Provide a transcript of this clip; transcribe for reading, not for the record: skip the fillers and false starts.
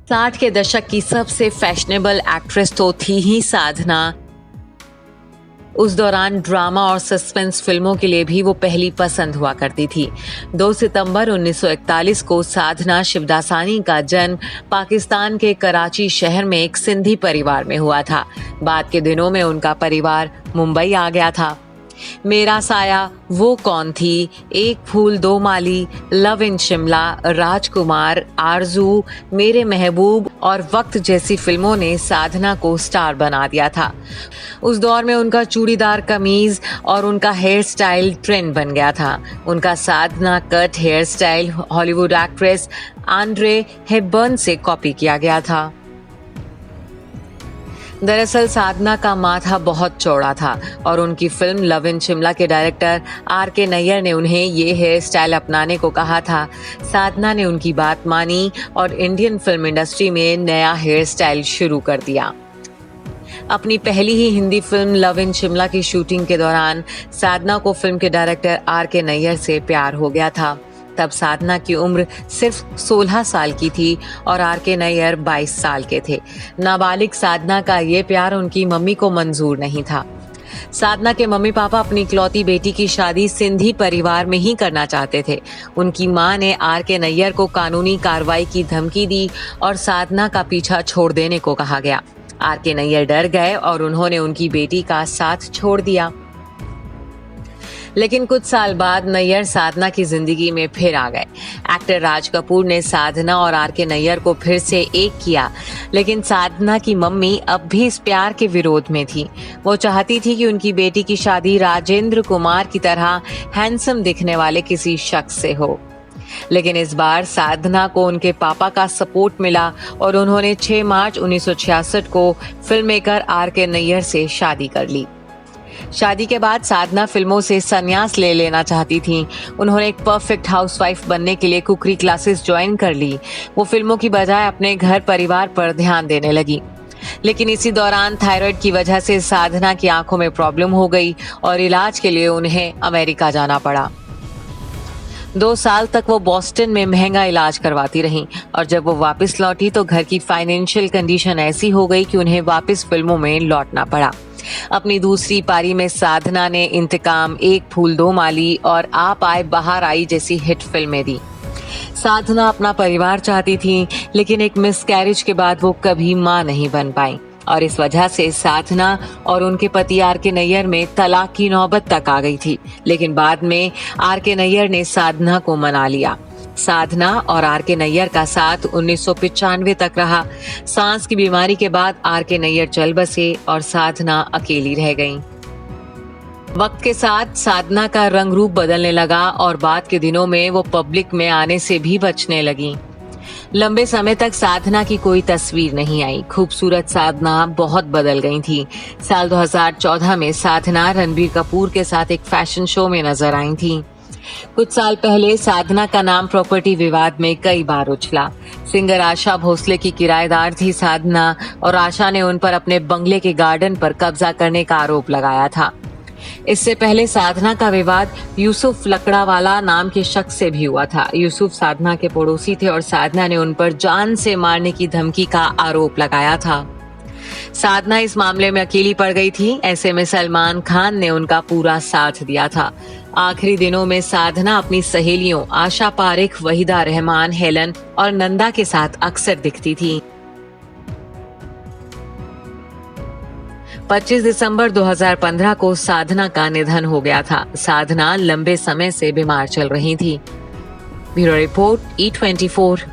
60 के दशक की सबसे फैशनेबल एक्ट्रेस तो थी ही साधना। उस दौरान ड्रामा और सस्पेंस फिल्मों के लिए भी वो पहली पसंद हुआ करती थी। 2 सितंबर 1941 को साधना शिवदासानी का जन्म पाकिस्तान के कराची शहर में एक सिंधी परिवार में हुआ था। बाद के दिनों में उनका परिवार मुंबई आ गया था। मेरा साया, वो कौन थी, एक फूल दो माली, लव इन शिमला, राजकुमार, आरजू, मेरे महबूब और वक्त जैसी फिल्मों ने साधना को स्टार बना दिया था। उस दौर में उनका चूड़ीदार कमीज और उनका हेयर स्टाइल ट्रेंड बन गया था। उनका Sadhana cut hairstyle Hollywood actress Audrey Hepburn से कॉपी किया गया था। दरअसल साधना का माथा बहुत चौड़ा था और उनकी फिल्म लव इन शिमला के डायरेक्टर R.K. नैयर ने उन्हें ये हेयर स्टाइल अपनाने को कहा था। साधना ने उनकी बात मानी और इंडियन फिल्म इंडस्ट्री में नया हेयर स्टाइल शुरू कर दिया। अपनी पहली ही Hindi film love in Shimla की शूटिंग के दौरान साधना को फिल्म के डायरेक्टर R.K. नैयर से प्यार हो गया था। तब साधना की उम्र सिर्फ 16 साल की थी और R.K. नैयर 22 साल के थे। नाबालिग साधना का ये प्यार उनकी मम्मी को मंजूर नहीं था। साधना के मम्मी पापा अपनी इकलौती बेटी की शादी सिंधी परिवार में ही करना चाहते थे। उनकी मां ने R.K. नैयर को कानूनी कार्रवाई की धमकी दी और साधना का पीछा छोड़ देने को कहा गया। R.K. नैयर डर गए और उन्होंने उनकी बेटी का साथ छोड़ दिया। लेकिन कुछ साल बाद नैयर साधना की जिंदगी में फिर आ गए। एक्टर राज कपूर ने साधना और R.K. नैयर को फिर से एक किया, लेकिन साधना की मम्मी अब भी इस प्यार के विरोध में थी। वो चाहती थी कि उनकी बेटी की शादी राजेंद्र कुमार की तरह हैंडसम दिखने वाले किसी शख्स से हो। लेकिन इस बार साधना को उनके पापा का सपोर्ट मिला और उन्होंने 6 मार्च 1966 को फिल्म मेकर R.K. नैयर से शादी कर ली। शादी के बाद साधना फिल्मों से संन्यास ले लेना चाहती थीं। उन्होंने एक परफेक्ट हाउसवाइफ बनने के लिए कुकरी क्लासेस ज्वाइन कर ली। वो फिल्मों की बजाय अपने घर परिवार पर ध्यान देने लगी। लेकिन इसी दौरान थायराइड की वजह से साधना की आंखों में प्रॉब्लम हो गई और इलाज के लिए उन्हें अमेरिका जाना पड़ा। 2 साल तक वो बॉस्टन में महंगा इलाज करवाती रहीं और जब वो वापस लौटी तो घर की फाइनेंशियल कंडीशन ऐसी हो गई कि उन्हें वापस फिल्मों में लौटना पड़ा। अपनी दूसरी पारी में साधना ने इंतकाम, एक फूल दो माली और आप आए बाहर आई जैसी हिट फिल्में दी। साधना अपना परिवार चाहती थी, लेकिन एक मिसकैरेज के बाद वो कभी मां नहीं बन पाई और इस वजह से साधना और उनके पति R.K. नैयर में तलाक की नौबत तक आ गई थी। लेकिन बाद में R.K. नैयर ने साधना को मना लिया। साधना और R.K. नैयर का साथ 1995 तक रहा। सांस की बीमारी के बाद R.K. नैयर चल बसे और साधना अकेली रह गईं। वक्त के साथ साधना का रंग रूप बदलने लगा और बाद के दिनों में वो पब्लिक में आने से भी बचने लगी। लंबे समय तक साधना की कोई तस्वीर नहीं आई। खूबसूरत साधना बहुत बदल गई थी। साल 2014 में साधना रणबीर कपूर के साथ एक फैशन शो में नजर आई थी। कुछ साल पहले साधना का नाम प्रॉपर्टी विवाद में कई बार उछला। सिंगर आशा भोसले की किराएदार थी साधना और आशा ने उन पर अपने बंगले के गार्डन पर कब्जा करने का आरोप लगाया था। इससे पहले साधना का विवाद यूसुफ लकड़ावाला नाम के शख्स से भी हुआ था। यूसुफ साधना के पड़ोसी थे और साधना ने उन पर जान से मारने की धमकी का आरोप लगाया था। साधना इस मामले में अकेली पड़ गई थी। ऐसे में सलमान खान ने उनका पूरा साथ दिया था। आखिरी दिनों में साधना अपनी सहेलियों आशा पारेख, वहीदा रहमान, हेलन और नंदा के साथ अक्सर दिखती थी। 25 दिसंबर 2015 को साधना का निधन हो गया था। साधना लंबे समय से बीमार चल रही थी। Bureau report E24।